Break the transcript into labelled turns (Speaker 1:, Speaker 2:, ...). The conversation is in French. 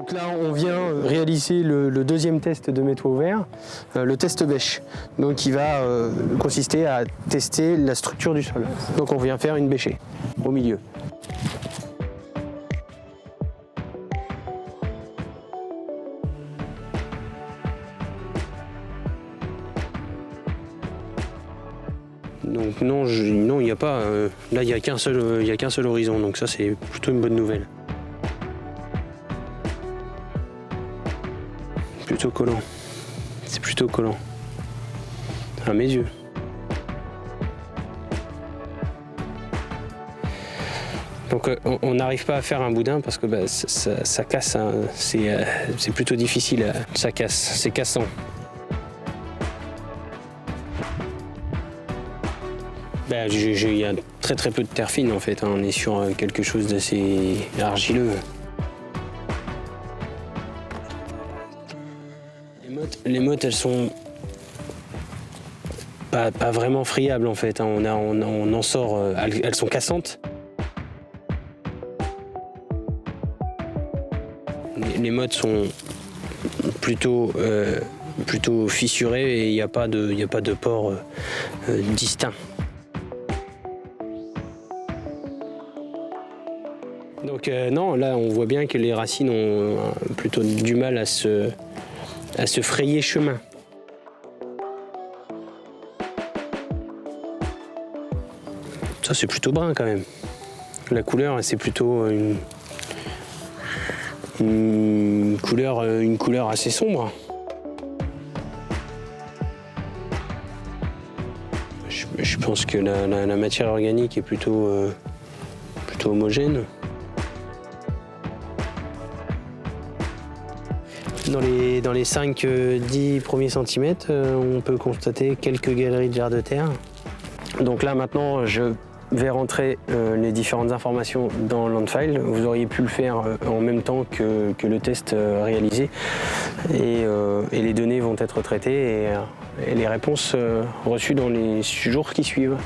Speaker 1: Donc là, on vient réaliser le deuxième test de métaux ouverts, le test bêche, donc qui va consister à tester la structure du sol. Donc on vient faire une bêchée au milieu. Donc non, il n'y a pas. Là, il n'y a qu'un seul horizon, donc ça c'est plutôt une bonne nouvelle. Plutôt collant. C'est plutôt collant. À mes yeux. Donc on n'arrive pas à faire un boudin parce que ça casse. Hein. C'est plutôt difficile. Ça casse, c'est cassant. Il y a très peu de terre fine en fait. Hein. On est sur quelque chose d'assez argileux. Les mottes, elles sont pas vraiment friables en fait. Hein. On en sort, elles sont cassantes. Les mottes sont plutôt fissurées et il n'y a pas de pores distincts. Donc non, là on voit bien que les racines ont plutôt du mal à se frayer chemin. Ça c'est plutôt brun quand même. La couleur c'est plutôt une couleur assez sombre. Je pense que la matière organique est plutôt homogène. Dans les 5-10 premiers centimètres, on peut constater quelques galeries de jarre de terre. Donc là maintenant, je vais rentrer les différentes informations dans l'Antfile. Vous auriez pu le faire en même temps que le test réalisé. Et les données vont être traitées et les réponses reçues dans les jours qui suivent.